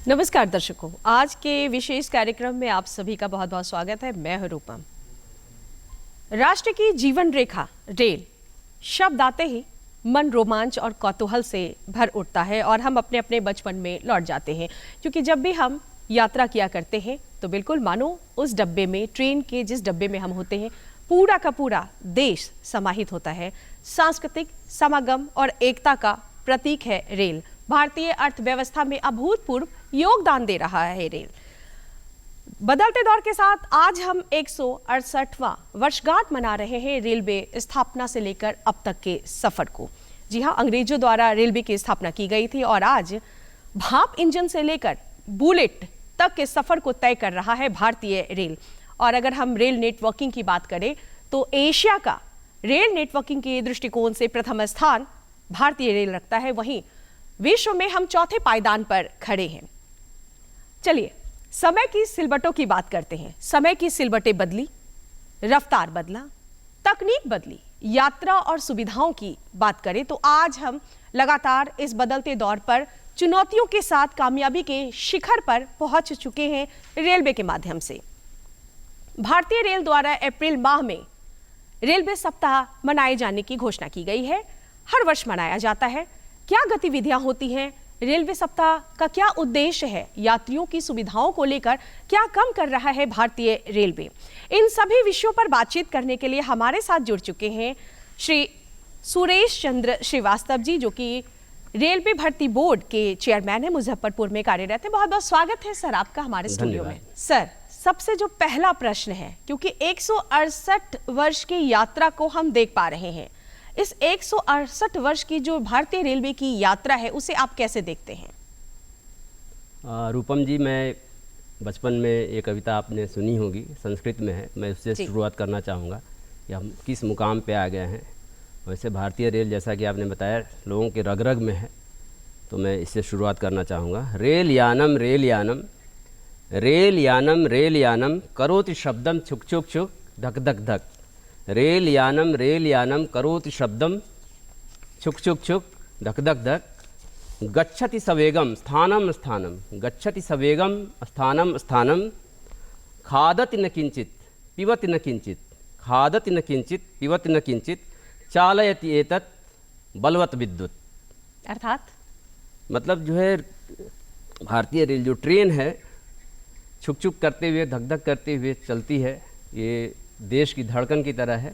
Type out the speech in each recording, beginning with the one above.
नमस्कार दर्शकों, आज के विशेष कार्यक्रम में आप सभी का बहुत बहुत स्वागत है। मैं हूं रूपम। राष्ट्र की जीवन रेखा रेल शब्द आते ही मन रोमांच और कौतूहल से भर उठता है और हम अपने अपने बचपन में लौट जाते हैं, क्योंकि जब भी हम यात्रा किया करते हैं तो बिल्कुल मानो उस डब्बे में, ट्रेन के जिस डब्बे में हम होते हैं, पूरा का पूरा देश समाहित होता है। सांस्कृतिक समागम और एकता का प्रतीक है रेल। भारतीय अर्थव्यवस्था में अभूतपूर्व योगदान दे रहा है रेल। बदलते दौर के साथ आज हम 168वां वर्षगांठ मना रहे हैं रेलवे स्थापना से लेकर अब तक के सफर को। जी हां, अंग्रेजों द्वारा रेलवे की स्थापना की गई थी और आज भाप इंजन से लेकर बुलेट तक के सफर को तय कर रहा है भारतीय रेल। और अगर हम रेल नेटवर्किंग की बात करें तो एशिया का रेल नेटवर्किंग के दृष्टिकोण से प्रथम स्थान भारतीय रेल रखता है। वहीं विश्व में हम चौथे पायदान पर खड़े हैं। चलिए समय की सिलबटों की बात करते हैं। समय की सिलबटें बदली, रफ्तार बदला, तकनीक बदली, यात्रा और सुविधाओं की बात करें तो आज हम लगातार इस बदलते दौर पर चुनौतियों के साथ कामयाबी के शिखर पर पहुंच चुके हैं रेलवे के माध्यम से। भारतीय रेल द्वारा अप्रैल माह में रेलवे सप्ताह मनाए जाने की घोषणा की गई है। हर वर्ष मनाया जाता है। क्या गतिविधियां होती हैं, रेलवे सप्ताह का क्या उद्देश्य है, यात्रियों की सुविधाओं को लेकर क्या कम कर रहा है भारतीय रेलवे, इन सभी विषयों पर बातचीत करने के लिए हमारे साथ जुड़ चुके हैं श्री सुरेश चंद्र श्रीवास्तव जी, जो कि रेलवे भर्ती बोर्ड के चेयरमैन है, मुजफ्फरपुर में कार्यरत है। बहुत बहुत स्वागत है सर आपका हमारे स्टूडियो में। सर, सबसे जो पहला प्रश्न है, क्योंकि 168 वर्ष की यात्रा को हम देख पा रहे हैं, इस 168 वर्ष की जो भारतीय रेलवे की यात्रा है उसे आप कैसे देखते हैं? रूपम जी, मैं बचपन में ये कविता आपने सुनी होगी, संस्कृत में है, मैं उससे शुरुआत करना चाहूँगा कि हम किस मुकाम पे आ गए हैं। वैसे भारतीय रेल, जैसा कि आपने बताया, लोगों के रग रग में है, तो मैं इससे शुरुआत करना चाहूँगा। Rail Yanam rail Yanam rail Yanam rail Yanam करोति शब्दम छुक छुक छुक धक धक धक। रेल यानम करोति शब्दम छुक छुक छुक धक धक धक। गच्छति सवेगम स्थानम स्थानम गच्छति सवेगम स्थानम स्थानम। खादति न किंचित पिबति न किंचित खादति न किंचित पिबति न किंचित। चालयति एतत् बलवत विद्युत। अर्थात मतलब जो है, भारतीय रेल जो ट्रेन है, छुक छुक करते हुए, धक धक करते हुए चलती है। ये देश की धड़कन की तरह है।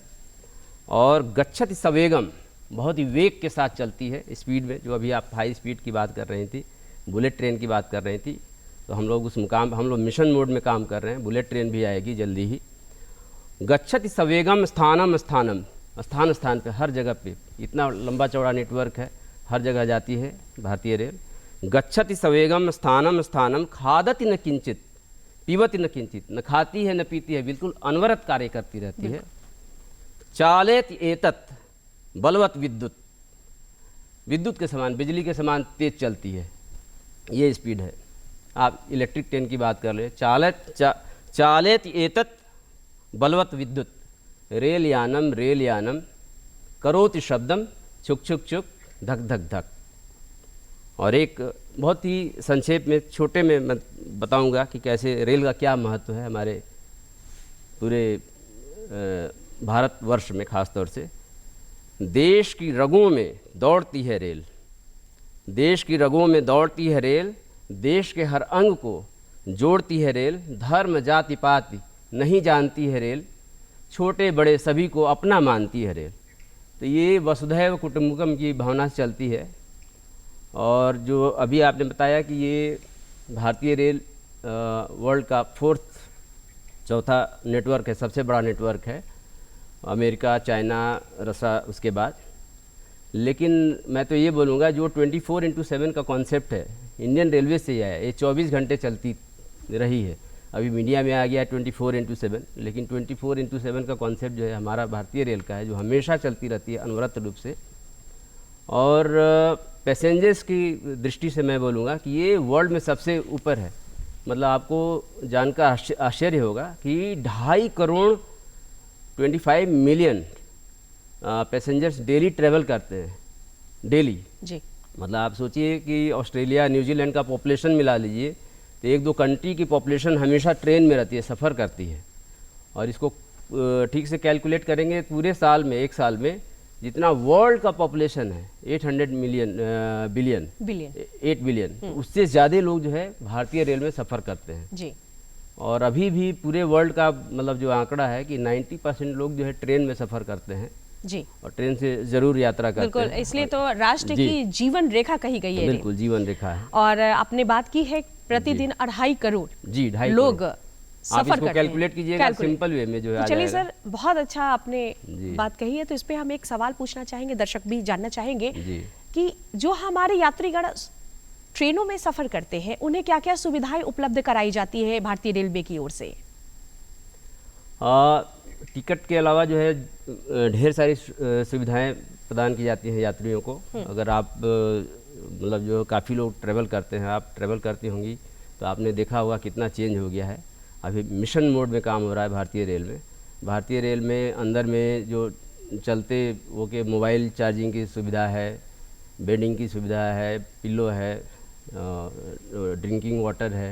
और गच्छति सवेगम, बहुत ही वेग के साथ चलती है, स्पीड में। जो अभी आप हाई स्पीड की बात कर रही थी, बुलेट ट्रेन की बात कर रही थी, तो हम लोग उस मुकाम, हम लोग मिशन मोड में काम कर रहे हैं। बुलेट ट्रेन भी आएगी जल्दी ही। गच्छति सवेगम स्थानम स्थानम, स्थान स्थान पे, हर जगह पे, इतना लंबा चौड़ा नेटवर्क है, हर जगह जाती है भारतीय रेल। गच्छति सवेगम स्थानम स्थानम। खादति न किंचित पिबति न किंचित, न खाती है न पीती है, बिल्कुल अनवरत कार्य करती रहती है। चालेत एतत् बलवत विद्युत, विद्युत के समान, बिजली के समान तेज चलती है, ये स्पीड है। आप इलेक्ट्रिक ट्रेन की बात कर ले। चालेत एतत् बलवत विद्युत। रेल यानम करोति शब्दम छुक छुक छुक धक धक धक। और एक बहुत ही संक्षेप में, छोटे में मैं बताऊंगा कि कैसे रेल का क्या महत्व है हमारे पूरे भारतवर्ष में। ख़ास तौर से देश की रगों में दौड़ती है रेल, देश की रगों में दौड़ती है रेल। देश के हर अंग को जोड़ती है रेल। धर्म जाति पाति नहीं जानती है रेल। छोटे बड़े सभी को अपना मानती है रेल। तो ये वसुधैव कुटुंबकम की भावना से चलती है। और जो अभी आपने बताया कि ये भारतीय रेल वर्ल्ड का चौथा नेटवर्क है, सबसे बड़ा नेटवर्क है, अमेरिका, चाइना, रसिया उसके बाद। लेकिन मैं तो ये बोलूँगा, जो 24/7 का कॉन्सेप्ट है, इंडियन रेलवे से ही आया। ये 24 घंटे चलती रही है। अभी मीडिया में आ गया 24/7, लेकिन 24/7 का कॉन्सेप्ट जो है हमारा भारतीय रेल का है, जो हमेशा चलती रहती है अनवरत रूप से। और पैसेंजर्स की दृष्टि से मैं बोलूँगा कि ये वर्ल्ड में सबसे ऊपर है। मतलब आपको जानकर आश्चर्य होगा कि 2.5 crore 25 million passengers daily travel करते हैं, डेली। जी। मतलब आप सोचिए कि ऑस्ट्रेलिया न्यूजीलैंड का पॉपुलेशन मिला लीजिए तो एक दो कंट्री की पॉपुलेशन हमेशा ट्रेन में रहती है, सफ़र करती है। और इसको ठीक से कैलकुलेट करेंगे पूरे साल में, एक साल में जितना वर्ल्ड का पॉपुलेशन है 800 बिलियन 8 बिलियन, उससे ज़्यादा लोग जो है भारतीय रेल में सफ़र करते हैं जी। और अभी भी पूरे वर्ल्ड का मतलब जो आंकड़ा है कि 90% लोग जो है ट्रेन में सफ़र करते हैं जी, और ट्रेन से ज़रूर यात्रा करते बिल्कुल। हैं। इसलिए तो राष्ट्र की जीवन रेखा कही गई है बिल्कुल जीवन रेखा है। और आपने बात की है प्रतिदिन 2.5 करोड़ जी, 2.5 लोग करोड़। सफर आप इसको करते हैं। कैलकुलेट कीजिएगा सिंपल वे में जो है तो आ चलिए जाएगा। सर, बहुत अच्छा आपने जी। बात कही है। तो इस पे हम एक सवाल पूछना चाहेंगे, दर्शक भी जानना चाहेंगे जी। कि जो हमारे यात्रीगण ट्रेनों में सफर करते हैं उन्हें क्या क्या सुविधाएं उपलब्ध कराई जाती है भारतीय रेलवे की ओर से? टिकट के अलावा जो है ढेर सारी सुविधाएं प्रदान की जाती हैं यात्रियों को। अगर आप मतलब जो काफ़ी लोग ट्रैवल करते हैं, आप ट्रैवल करती होंगी तो आपने देखा होगा कितना चेंज हो गया है। अभी मिशन मोड में काम हो रहा है भारतीय रेल में। भारतीय रेल में अंदर में जो चलते वो के मोबाइल चार्जिंग की सुविधा है, बेडिंग की सुविधा है, पिल्लो है, ड्रिंकिंग वाटर है,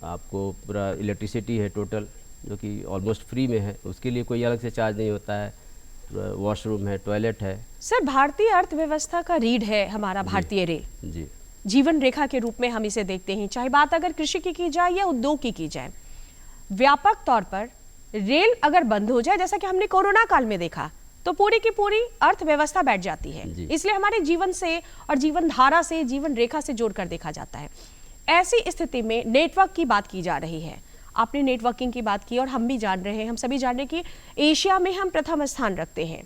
आपको पूरा इलेक्ट्रिसिटी है टोटल, जो कि ऑलमोस्ट फ्री में है, उसके लिए कोई अलग से चार्ज नहीं होता है। वॉशरूम है, टॉयलेट है। सर, भारतीय अर्थव्यवस्था का रीढ़ है हमारा भारतीय रेल। जी। जीवन रेखा के रूप में हम इसे देखते हैं, चाहे बात अगर कृषि की जाए या उद्योग की जाए। व्यापक तौर पर रेल अगर बंद हो जाए, जैसा कि हमने कोरोना काल में देखा, तो पूरी की पूरी अर्थव्यवस्था बैठ जाती है। इसलिए हमारे जीवन से और जीवन धारा से, जीवन रेखा से जोड़कर देखा जाता है। ऐसी स्थिति में नेटवर्क की बात की जा रही है। आपने नेटवर्किंग की बात की और हम भी जान रहे हैं, हम सभी जान रहे हैं कि एशिया में हम प्रथम स्थान रखते हैं।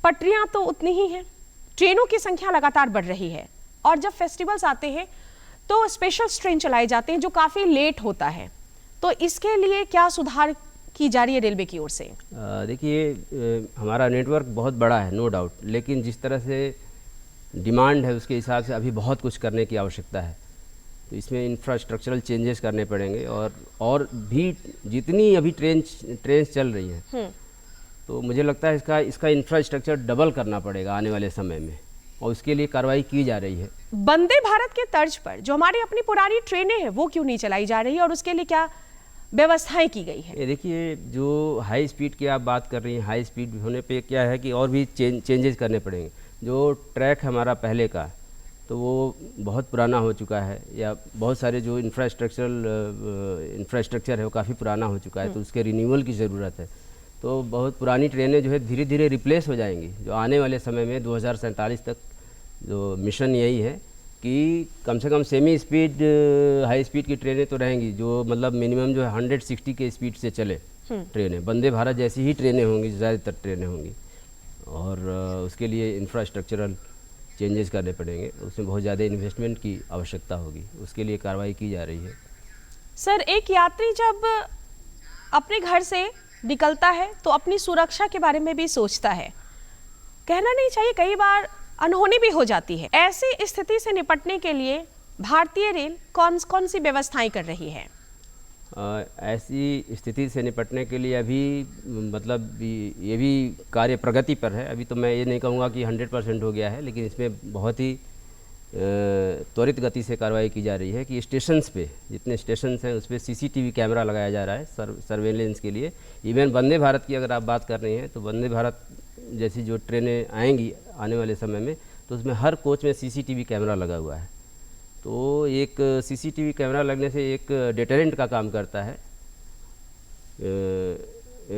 पटरियां तो उतनी ही हैं, ट्रेनों की संख्या लगातार बढ़ रही है और जब फेस्टिवल्स आते हैं तो स्पेशल ट्रेन चलाए जाते हैं जो काफ़ी लेट होता है। तो इसके लिए क्या सुधार की जा रही है रेलवे की ओर से? देखिए, हमारा नेटवर्क बहुत बड़ा है, नो डाउट, लेकिन जिस तरह से डिमांड है उसके हिसाब से अभी बहुत कुछ करने की आवश्यकता है। तो इसमें इंफ्रास्ट्रक्चरल चेंजेस करने पड़ेंगे और भी जितनी अभी ट्रेन चल रही हैं तो मुझे लगता है इसका इंफ्रास्ट्रक्चर डबल करना पड़ेगा आने वाले समय में, और उसके लिए कार्रवाई की जा रही है। वंदे भारत के तर्ज पर जो हमारी अपनी पुरानी ट्रेनें हैं वो क्यों नहीं चलाई जा रही है और उसके लिए क्या व्यवस्थाएं की गई है? ये देखिए, जो हाई स्पीड की आप बात कर रही हैं, हाई स्पीड होने पे क्या है कि और भी चेंजेस करने पड़ेंगे। जो ट्रैक हमारा पहले का तो वो बहुत पुराना हो चुका है, या बहुत सारे जो इंफ्रास्ट्रक्चर है वो काफ़ी पुराना हो चुका है, तो उसके रिन्यूअल की ज़रूरत है। तो बहुत पुरानी ट्रेनें जो है धीरे धीरे रिप्लेस हो जाएंगी। जो आने वाले समय में 2047 तक जो मिशन यही है कि कम से कम सेमी स्पीड हाई स्पीड की ट्रेनें तो रहेंगी, जो मतलब मिनिमम जो है 160 के स्पीड से चले ट्रेनें। वंदे भारत जैसी ही ट्रेनें होंगी, ज़्यादातर ट्रेनें होंगी, और उसके लिए इंफ्रास्ट्रक्चरल चेंजेस करने पड़ेंगे। उसमें बहुत ज़्यादा इन्वेस्टमेंट की आवश्यकता होगी, उसके लिए कार्रवाई की जा रही है। सर, एक यात्री जब अपने घर से निकलता है तो अपनी सुरक्षा के बारे में भी सोचता है। कहना नहीं चाहिए, कई बार अनहोनी भी हो जाती है। ऐसी स्थिति से निपटने के लिए भारतीय रेल कौन कौन सी व्यवस्थाएं कर रही है? ऐसी स्थिति से निपटने के लिए अभी मतलब ये भी कार्य प्रगति पर है। अभी तो मैं ये नहीं कहूँगा कि 100% हो गया है, लेकिन इसमें बहुत ही त्वरित गति से कार्रवाई की जा रही है कि स्टेशंस पे, जितने स्टेशंस हैं उस पर CCTV कैमरा लगाया जा रहा है सर्वेलेंस के लिए। इवन वंदे भारत की अगर आप बात कर रही हैं तो वंदे भारत जैसी जो ट्रेनें आएंगी आने वाले समय में, तो उसमें हर कोच में CCTV कैमरा लगा हुआ है। तो एक CCTV कैमरा लगने से एक डिटरेंट का काम करता है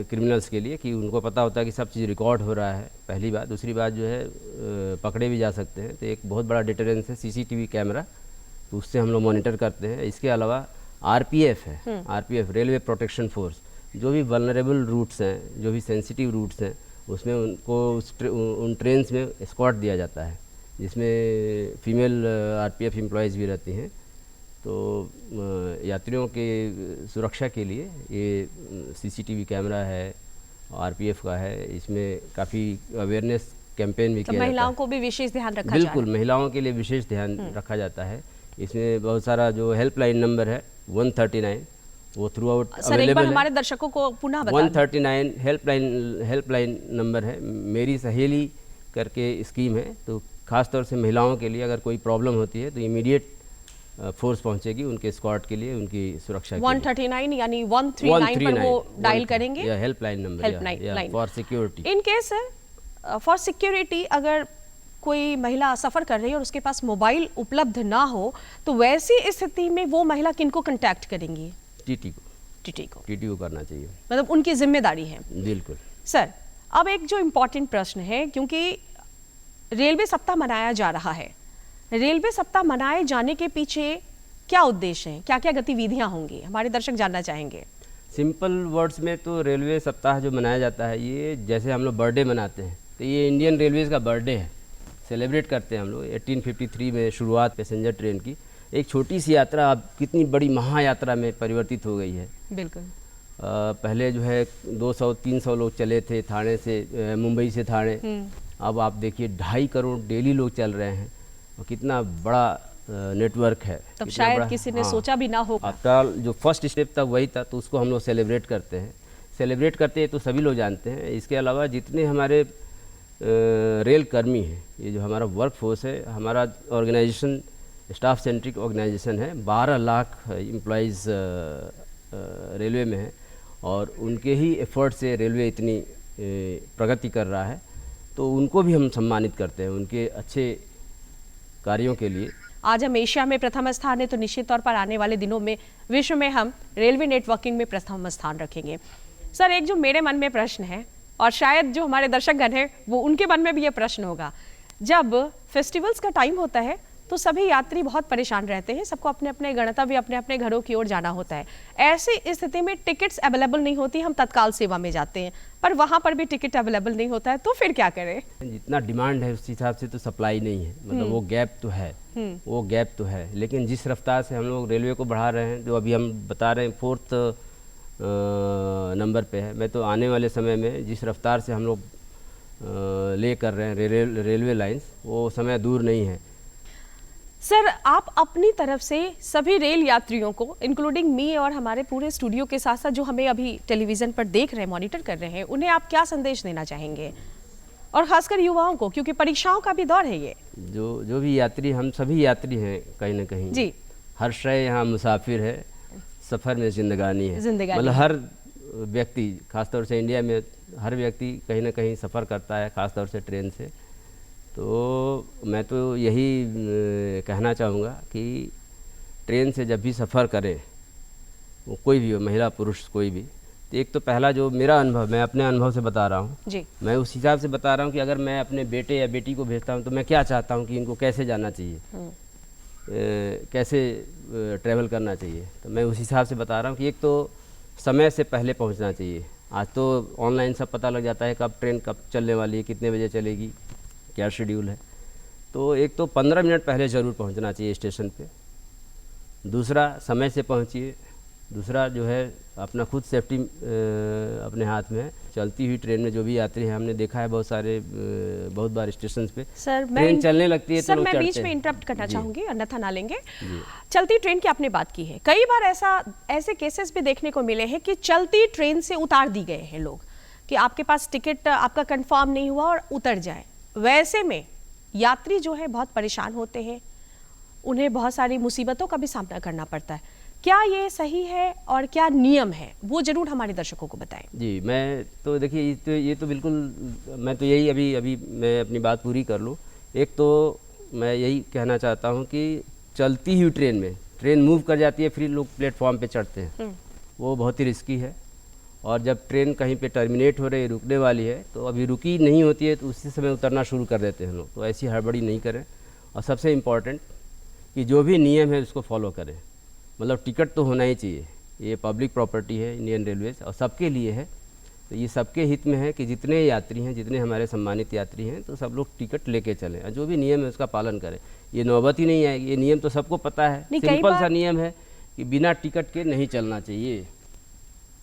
क्रिमिनल्स के लिए, कि उनको पता होता है कि सब चीज़ रिकॉर्ड हो रहा है, पहली बात। दूसरी बात जो है पकड़े भी जा सकते हैं, तो एक बहुत बड़ा डिटरेंस है CCTV कैमरा, तो उससे हम लोग मॉनिटर करते हैं। इसके अलावा RPF है, RPF रेलवे प्रोटेक्शन फोर्स, जो भी वल्नरेबल रूट्स हैं, जो भी सेंसिटिव रूट्स हैं, उसमें उनको उन ट्रेन्स में एस्कॉर्ट दिया जाता है, जिसमें फीमेल RPF एम्प्लॉयज़ भी रहती हैं। तो यात्रियों के सुरक्षा के लिए ये CCTV कैमरा है, RPF का है। इसमें काफ़ी अवेयरनेस कैंपेन भी किया जाता है। महिलाओं को भी विशेष ध्यान रखा जाता है। बिल्कुल, महिलाओं के लिए विशेष ध्यान रखा जाता है। इसमें बहुत सारा जो हेल्पलाइन नंबर है 139, वो थ्रू आउट अवेलेबल है। हमारे दर्शकों को पुनः बता 139 हेल्पलाइन नंबर है। मेरी सहेली करके स्कीम है, तो ख़ास तौर से महिलाओं के लिए अगर कोई प्रॉब्लम होती है तो इमीडिएट फोर्स पहुंचेगी उनके स्क्वाड के लिए, उनकी सुरक्षा के लिए। 139 यानी 139 पर वो डायल करेंगे, या helpline number, helpline for security. In case for security अगर कोई महिला सफ़र कर रही है और उसके पास मोबाइल उपलब्ध ना हो, तो वैसी स्थिति में वो महिला किनको कांटेक्ट करेंगी? टीटी को। टीटी को करना चाहिए, मतलब उनकी जिम्मेदारी है। बिल्कुल सर, अब एक जो इम्पोर्टेंट प्रश्न है, क्योंकि रेलवे सप्ताह मनाया जा रहा है, रेलवे सप्ताह मनाए जाने के पीछे क्या उद्देश्य है, क्या क्या गतिविधियां होंगी, हमारे दर्शक जानना चाहेंगे। सिंपल वर्ड्स में तो रेलवे सप्ताह जो मनाया जाता है, ये जैसे हम लोग बर्थडे मनाते हैं, तो ये इंडियन रेलवेज़ का बर्थडे है, सेलिब्रेट करते हैं हम लोग। 1853 में शुरुआत पैसेंजर ट्रेन की, एक छोटी सी यात्रा अब कितनी बड़ी महायात्रा में परिवर्तित हो गई है। बिल्कुल। पहले जो है 200-300 लोग चले थे थाने से, मुंबई से थाने, अब आप देखिए 2.5 करोड़ डेली लोग चल रहे हैं, और कितना बड़ा नेटवर्क है। तब शायद किसी ने सोचा भी ना होगा। आफ्टर जो फर्स्ट स्टेप था वही था, तो उसको हम लोग सेलिब्रेट करते हैं। सेलिब्रेट करते हैं तो सभी लोग जानते हैं। इसके अलावा जितने हमारे रेल कर्मी हैं, ये जो हमारा वर्क फोर्स है, हमारा ऑर्गेनाइजेशन स्टाफ सेंट्रिक ऑर्गेनाइजेशन है, 12 लाख एम्प्लॉइज़ रेलवे में है, और उनके ही एफर्ट से रेलवे इतनी प्रगति कर रहा है, तो उनको भी हम सम्मानित करते हैं उनके अच्छे कार्यों के लिए। आज हम एशिया में प्रथम स्थान है, तो निश्चित तौर पर आने वाले दिनों में विश्व में हम रेलवे नेटवर्किंग में प्रथम स्थान रखेंगे। सर, एक जो मेरे मन में प्रश्न है, और शायद जो हमारे दर्शकगण हैं वो उनके मन में भी ये प्रश्न होगा, जब फेस्टिवल्स का टाइम होता है तो सभी यात्री बहुत परेशान रहते हैं, सबको अपने अपने गंतव्य, अपने अपने घरों की ओर जाना होता है। ऐसी स्थिति में टिकट्स अवेलेबल नहीं होती, हम तत्काल सेवा में जाते हैं, पर वहाँ पर भी टिकट अवेलेबल नहीं होता है, तो फिर क्या करें? जितना डिमांड है उस हिसाब से तो सप्लाई नहीं है, मतलब वो गैप तो है, वो गैप तो है। लेकिन जिस रफ्तार से हम लोग रेलवे को बढ़ा रहे हैं, जो अभी हम बता रहे हैं 4th नंबर पे है, मैं तो आने वाले समय में जिस रफ्तार से हम लोग ले कर रहे हैं रेलवे लाइंस, वो समय दूर नहीं है। सर, आप अपनी तरफ से सभी रेल यात्रियों को, इंक्लूडिंग मी और हमारे पूरे स्टूडियो के साथ साथ जो हमें अभी टेलीविज़न पर देख रहे हैं, मॉनिटर कर रहे हैं, उन्हें आप क्या संदेश देना चाहेंगे, और खासकर युवाओं को, क्योंकि परीक्षाओं का भी दौर है ये। जो भी यात्री, हम सभी यात्री हैं कहीं ना कहीं जी। हर शय यहाँ मुसाफिर है, सफ़र में जिंदगानी है। मतलब हर व्यक्ति, खासतौर से इंडिया में हर व्यक्ति कहीं ना कहीं सफ़र करता है, खासतौर से ट्रेन से। तो मैं तो यही कहना चाहूँगा कि ट्रेन से जब भी सफ़र करें, वो कोई भी हो, महिला पुरुष कोई भी, तो एक तो पहला जो मेरा अनुभव, मैं अपने अनुभव से बता रहा हूँ जी, मैं उस हिसाब से बता रहा हूँ कि अगर मैं अपने बेटे या बेटी को भेजता हूँ तो मैं क्या चाहता हूँ कि इनको कैसे जाना चाहिए, कैसे ट्रैवल करना चाहिए, तो मैं उस हिसाब से बता रहा हूँ कि एक तो समय से पहले पहुँचना चाहिए। आज तो ऑनलाइन सब पता लग जाता है कब ट्रेन कब चलने वाली है, कितने बजे चलेगी, क्या शेड्यूल है। तो एक तो 15 मिनट पहले ज़रूर पहुंचना चाहिए स्टेशन पे। दूसरा, समय से पहुंचिए। दूसरा जो है अपना खुद सेफ्टी अपने हाथ में है। चलती हुई ट्रेन में जो भी यात्री हैं, हमने देखा है बहुत बार स्टेशन पे सर ट्रेन चलने लगती है सर, मैं बीच में इंटरप्ट करना चाहूँगी, अन्यथा ना लेंगे। चलती ट्रेन की आपने बात की है, कई बार ऐसे केसेस भी देखने को मिले हैं कि चलती ट्रेन से उतार दी गए हैं लोग, कि आपके पास टिकट आपका कंफर्म नहीं हुआ और उतर जाए। वैसे में यात्री जो है बहुत परेशान होते हैं, उन्हें बहुत सारी मुसीबतों का भी सामना करना पड़ता है। क्या ये सही है और क्या नियम है, वो जरूर हमारे दर्शकों को बताएं। जी, मैं तो देखिए ये तो बिल्कुल, मैं तो यही अभी मैं अपनी बात पूरी कर लूँ। एक तो मैं यही कहना चाहता हूँ कि चलती हुई ट्रेन में ट्रेन मूव कर जाती है, फिर लोग प्लेटफॉर्म पे चढ़ते हैं, वो बहुत ही रिस्की है। और जब ट्रेन कहीं पे टर्मिनेट हो रही है, रुकने वाली है, तो अभी रुकी नहीं होती है तो उसी समय उतरना शुरू कर देते हैं लोग। तो ऐसी हड़बड़ी नहीं करें। और सबसे इम्पॉर्टेंट कि जो भी नियम है उसको फॉलो करें। मतलब टिकट तो होना ही चाहिए, ये पब्लिक प्रॉपर्टी है इंडियन रेलवेज और सबके लिए है। तो ये सबके हित में है कि जितने यात्री हैं, जितने हमारे सम्मानित यात्री हैं, तो सब लोग टिकट लेके चलें और जो भी नियम है उसका पालन करें। ये नौबत ही नहीं आएगी, ये नियम तो सबको पता है। सिंपल सा नियम है कि बिना टिकट के नहीं चलना चाहिए,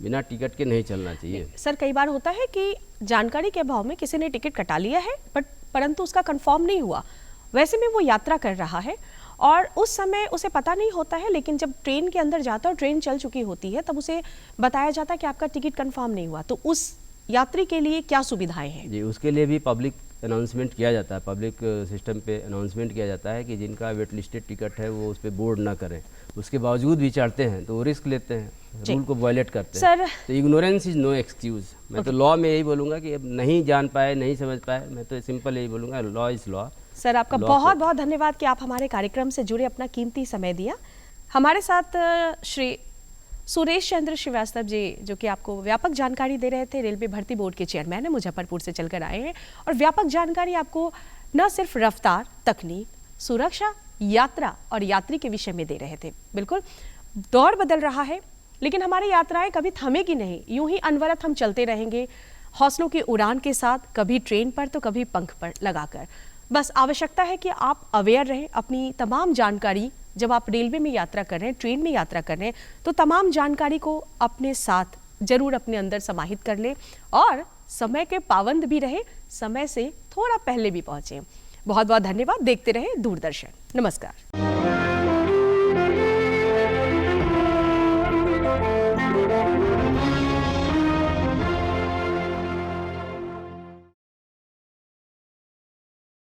बिना टिकट के नहीं चलना चाहिए। सर, कई बार होता है कि जानकारी के अभाव में किसी ने टिकट कटा लिया है, परंतु उसका कंफर्म नहीं हुआ। वैसे में वो यात्रा कर रहा है और उस समय उसे पता नहीं होता है, लेकिन जब ट्रेन के अंदर जाता है और ट्रेन चल चुकी होती है, तब उसे बताया जाता है कि आपका टिकट कंफर्म नहीं हुआ। तो उस यात्री के लिए क्या सुविधाएं हैं? जी, उसके लिए भी पब्लिक अनाउंसमेंट किया जाता है, पब्लिक सिस्टम पे अनाउंसमेंट किया जाता है कि जिनका वेट लिस्टेड टिकट है वो उस पर बोर्ड ना करें। उसके बावजूद भी चढ़ते हैं तो वो रिस्क लेते हैं, रूल को वायलेट करते हैं। सर तो इग्नोरेंस इज़ नो एक्सक्यूज़। मैं तो लॉ में यही बोलूँगा कि अब नहीं जान पाए, नहीं समझ पाए, मैं तो सिंपल यही बोलूँगा, लॉ इज़ लॉ। सर आपका बहुत बहुत धन्यवाद कि आप हमारे कार्यक्रम से जुड़े, अपना कीमती समय दिया। हमारे साथ श्री सुरेश चंद्र श्रीवास्तव जी, जो कि आपको व्यापक जानकारी दे रहे थे, रेलवे भर्ती बोर्ड के चेयरमैन है, मुजफ्फरपुर से चलकर आए हैं और व्यापक जानकारी आपको न सिर्फ रफ्तार, तकनीक, सुरक्षा, यात्रा और यात्री के विषय में दे रहे थे। बिल्कुल दौर बदल रहा है, लेकिन हमारी यात्राएं कभी थमेगी नहीं, यूं ही अनवरत हम चलते रहेंगे हौसलों की उड़ान के साथ, कभी ट्रेन पर तो कभी पंख पर लगाकर। बस आवश्यकता है कि आप अवेयर रहें, अपनी तमाम जानकारी, जब आप रेलवे में यात्रा कर रहे हैं, ट्रेन में यात्रा कर रहे हैं, तो तमाम जानकारी को अपने साथ जरूर अपने अंदर समाहित कर लें और समय के पाबंद भी रहे, समय से थोड़ा पहले भी पहुंचे। बहुत बहुत धन्यवाद। देखते रहे दूरदर्शन। नमस्कार।